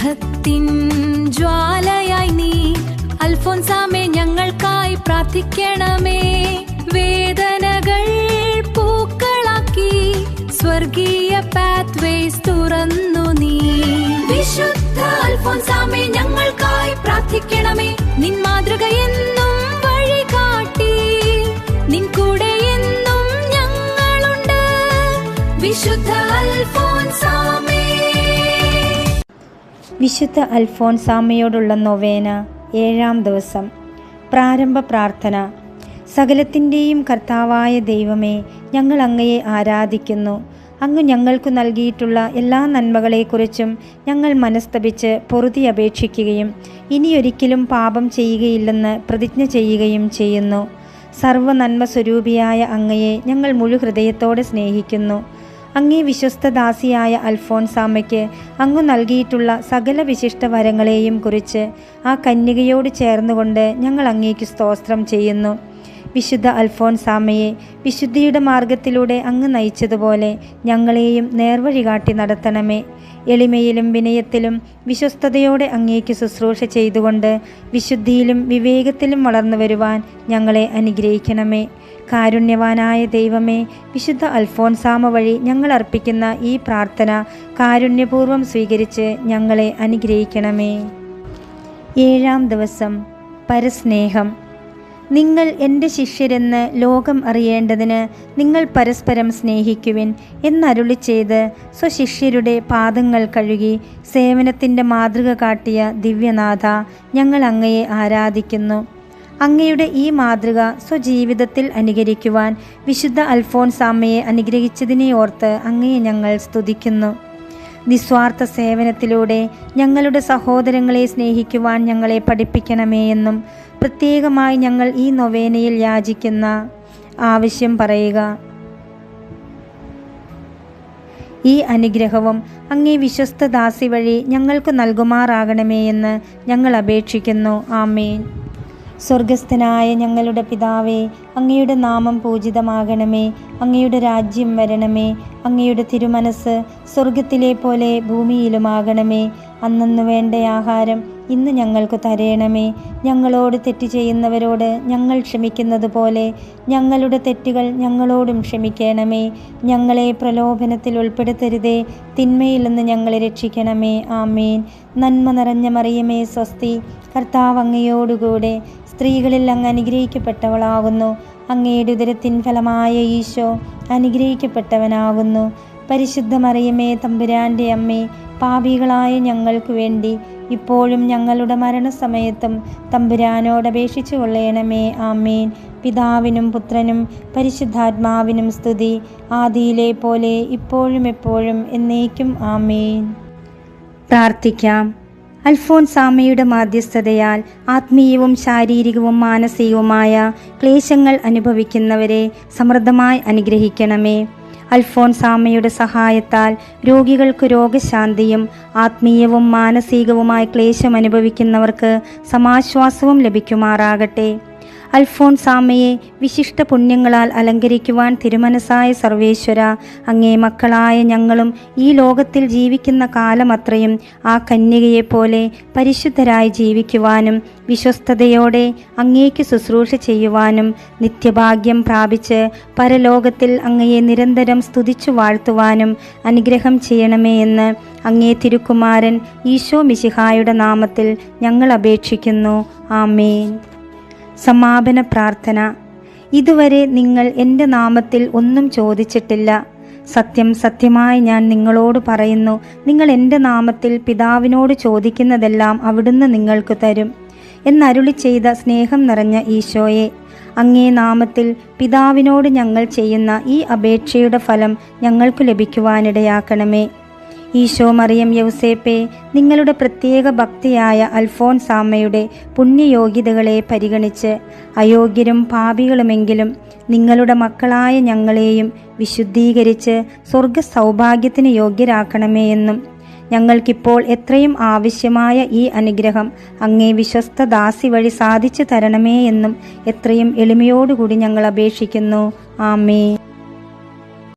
സ്നേഹത്തിൻ ജ്വാലയായി നീ അൽഫോൻസാമേ ഞങ്ങൾക്കായി പ്രാർത്ഥിക്കണമേ. വേദനകൾ പൂക്കളാക്കി സ്വർഗീയ പാത്വേസ് തുറന്നു നീ. വിശുദ്ധ അൽഫോൻസാമേ ഞങ്ങൾക്കായി പ്രാർത്ഥിക്കണമേ. നിൻ മാതൃക എന്നും വഴി കാട്ടി, നിൻ കൂടെ എന്നും ഞങ്ങളുണ്ട്. വിശുദ്ധ അൽഫോൻസാമേ. വിശുദ്ധ അൽഫോൻസാമയോടുള്ള നൊവേന 7-ാം ദിവസം. പ്രാരംഭ പ്രാർത്ഥന. സകലത്തിൻ്റെയും കർത്താവായ ദൈവമേ, ഞങ്ങൾ അങ്ങയെ ആരാധിക്കുന്നു. അങ്ങ് ഞങ്ങൾക്ക് നൽകിയിട്ടുള്ള എല്ലാ നന്മകളെക്കുറിച്ചും ഞങ്ങൾ മനസ്തപിച്ച് പൊറുതി അപേക്ഷിക്കുകയും ഇനിയൊരിക്കലും പാപം ചെയ്യുകയില്ലെന്ന് പ്രതിജ്ഞ ചെയ്യുകയും ചെയ്യുന്നു. സർവ്വ നന്മ സ്വരൂപിയായ അങ്ങയെ ഞങ്ങൾ മുഴു ഹൃദയത്തോടെ സ്നേഹിക്കുന്നു. അങ്ങേ വിശ്വസ്തദാസിയായ അൽഫോൻസാമയ്ക്ക് അങ്ങ് നൽകിയിട്ടുള്ള സകല വിശിഷ്ട വരങ്ങളെയും കുറിച്ച് ആ കന്യകയോട് ചേർന്നുകൊണ്ട് ഞങ്ങൾ അങ്ങേക്ക് സ്തോത്രം ചെയ്യുന്നു. വിശുദ്ധ അൽഫോൻസാമയെ വിശുദ്ധിയുടെ മാർഗത്തിലൂടെ അങ്ങ് നയിച്ചതുപോലെ ഞങ്ങളെയും നേർവഴി കാട്ടി നടത്തണമേ. എളിമയിലും വിനയത്തിലും വിശ്വസ്തയോടെ അങ്ങേക്ക് ശുശ്രൂഷ ചെയ്തുകൊണ്ട് വിശുദ്ധിയിലും വിവേകത്തിലും വളർന്നു വരുവാൻ ഞങ്ങളെ അനുഗ്രഹിക്കണമേ. കാരുണ്യവാനായ ദൈവമേ, വിശുദ്ധ അൽഫോൻസാമ വഴി ഞങ്ങൾ അർപ്പിക്കുന്ന ഈ പ്രാർത്ഥന കാരുണ്യപൂർവ്വം സ്വീകരിച്ച് ഞങ്ങളെ അനുഗ്രഹിക്കണമേ. 7-ാം ദിവസം. പരസ്നേഹം. നിങ്ങൾ എൻ്റെ ശിഷ്യരെന്ന് ലോകം അറിയേണ്ടതിന് നിങ്ങൾ പരസ്പരം സ്നേഹിക്കുവിൻ എന്നരുളി ചെയ്ത് സ്വശിഷ്യരുടെ പാദങ്ങൾ കഴുകി സേവനത്തിൻ്റെ മാതൃക കാട്ടിയ ദിവ്യനാഥ, ഞങ്ങൾ അങ്ങയെ ആരാധിക്കുന്നു. അങ്ങയുടെ ഈ മാതൃക സ്വജീവിതത്തിൽ അനുകരിക്കുവാൻ വിശുദ്ധ അൽഫോൻസാമയെ അനുഗ്രഹിച്ചതിനെ ഓർത്ത് അങ്ങയെ ഞങ്ങൾ സ്തുതിക്കുന്നു. നിസ്വാർത്ഥ സേവനത്തിലൂടെ ഞങ്ങളുടെ സഹോദരങ്ങളെ സ്നേഹിക്കുവാൻ ഞങ്ങളെ പഠിപ്പിക്കണമേ എന്നും പ്രത്യേകമായി ഞങ്ങൾ ഈ നൊവേനയിൽ യാചിക്കുന്ന ആവശ്യം പറയുക. ഈ അനുഗ്രഹവും അങ്ങേ വിശ്വസ്തദാസി വഴി ഞങ്ങൾക്ക് നൽകുമാറാകണമേ എന്ന് ഞങ്ങൾ അപേക്ഷിക്കുന്നു. ആമേൻ. സ്വർഗസ്ഥനായ ഞങ്ങളുടെ പിതാവേ, അങ്ങയുടെ നാമം പൂജിതമാകണമേ. അങ്ങയുടെ രാജ്യം വരണമേ. അങ്ങയുടെ തിരുമനസ് സ്വർഗത്തിലെ പോലെ ഭൂമിയിലുമാകണമേ. അന്നന്ന് വേണ്ട ആഹാരം ഇന്ന് ഞങ്ങൾക്ക് തരയണമേ. ഞങ്ങളോട് തെറ്റ് ചെയ്യുന്നവരോട് ഞങ്ങൾ ക്ഷമിക്കുന്നത് പോലെ ഞങ്ങളുടെ തെറ്റുകൾ ഞങ്ങളോടും ക്ഷമിക്കണമേ. ഞങ്ങളെ പ്രലോഭനത്തിൽ ഉൾപ്പെടുത്തരുതേ, തിന്മയിൽ നിന്ന് ഞങ്ങളെ രക്ഷിക്കണമേ. ആമേൻ. നന്മ നിറഞ്ഞ മറിയമേ, സ്വസ്തി, കർത്താവ് അങ്ങയോടുകൂടെ സ്ത്രീകളിൽ അങ്ങ് അനുഗ്രഹിക്കപ്പെട്ടവളാകുന്നു. അങ്ങയുടെ ഉദരത്തിൻ ഫലമായ ഈശോ അനുഗ്രഹിക്കപ്പെട്ടവനാകുന്നു. പരിശുദ്ധ മറിയമേ, തമ്പുരാൻ്റെ അമ്മേ, പാപികളായ ഞങ്ങൾക്ക് വേണ്ടി ഇപ്പോഴും ഞങ്ങളുടെ മരണസമയത്തും തമ്പുരാനോട് അപേക്ഷിച്ചു കൊള്ളണമേ. ആമേൻ. പിതാവിനും പുത്രനും പരിശുദ്ധാത്മാവിനും സ്തുതി, ആദിയിലെ പോലെ ഇപ്പോഴും എപ്പോഴും എന്നേക്കും. ആമേൻ. പ്രാർത്ഥിക്കാം. അൽഫോൻസാമയുടെ മാധ്യസ്ഥതയാൽ ആത്മീയവും ശാരീരികവും മാനസികവുമായ ക്ലേശങ്ങൾ അനുഭവിക്കുന്നവരെ സമൃദ്ധമായി അനുഗ്രഹിക്കണമേ. അൽഫോൻസാമയുടെ സഹായത്താൽ രോഗികൾക്ക് രോഗശാന്തിയും ആത്മീയവും മാനസികവുമായ ക്ലേശം അനുഭവിക്കുന്നവർക്ക് സമാശ്വാസവും ലഭിക്കുമാറാകട്ടെ. അൽഫോൻസാമയെ വിശിഷ്ട പുണ്യങ്ങളാൽ അലങ്കരിക്കുവാൻ തിരുമനസായ സർവേശ്വര, അങ്ങേ മക്കളായ ഞങ്ങളും ഈ ലോകത്തിൽ ജീവിക്കുന്ന കാലമത്രയും ആ കന്യകയെപ്പോലെ പരിശുദ്ധരായി ജീവിക്കുവാനും വിശ്വസ്തയോടെ അങ്ങേക്ക് ശുശ്രൂഷ ചെയ്യുവാനും നിത്യഭാഗ്യം പ്രാപിച്ച് പരലോകത്തിൽ അങ്ങയെ നിരന്തരം സ്തുതിച്ചു വാഴ്ത്തുവാനും അനുഗ്രഹം ചെയ്യണമേ എന്ന് അങ്ങേ തിരുക്കുമാരൻ ഈശോ മിശിഹായുടെ നാമത്തിൽ ഞങ്ങൾ അപേക്ഷിക്കുന്നു. ആമേൻ. സമാപന പ്രാർത്ഥന. ഇതുവരെ നിങ്ങൾ എൻ്റെ നാമത്തിൽ ഒന്നും ചോദിച്ചിട്ടില്ല. സത്യം സത്യമായി ഞാൻ നിങ്ങളോട് പറയുന്നു, നിങ്ങൾ എൻ്റെ നാമത്തിൽ പിതാവിനോട് ചോദിക്കുന്നതെല്ലാം അവിടുന്ന് നിങ്ങൾക്ക് തരും എന്നരുളി ചെയ്ത സ്നേഹം നിറഞ്ഞ ഈശോയെ, അങ്ങേ നാമത്തിൽ പിതാവിനോട് ഞങ്ങൾ ചെയ്യുന്ന ഈ അപേക്ഷയുടെ ഫലം ഞങ്ങൾക്ക് ലഭിക്കുവാനിടയാക്കണമേ. ഈശോ, മറിയം, യൗസേപ്പെ, നിങ്ങളുടെ പ്രത്യേക ഭക്തിയായ അൽഫോൻസാമയുടെ പുണ്യയോഗ്യതകളെ പരിഗണിച്ച് അയോഗ്യരും പാപികളുമെങ്കിലും നിങ്ങളുടെ മക്കളായ ഞങ്ങളെയും വിശുദ്ധീകരിച്ച് സ്വർഗ സൗഭാഗ്യത്തിന് യോഗ്യരാക്കണമേ എന്നും ഞങ്ങൾക്കിപ്പോൾ എത്രയും ആവശ്യമായ ഈ അനുഗ്രഹം അങ്ങേ വിശ്വസ്ത ദാസി വഴി സാധിച്ചു തരണമേ എന്നും എത്രയും എളിമയോടുകൂടി ഞങ്ങൾ അപേക്ഷിക്കുന്നു. ആമേൻ.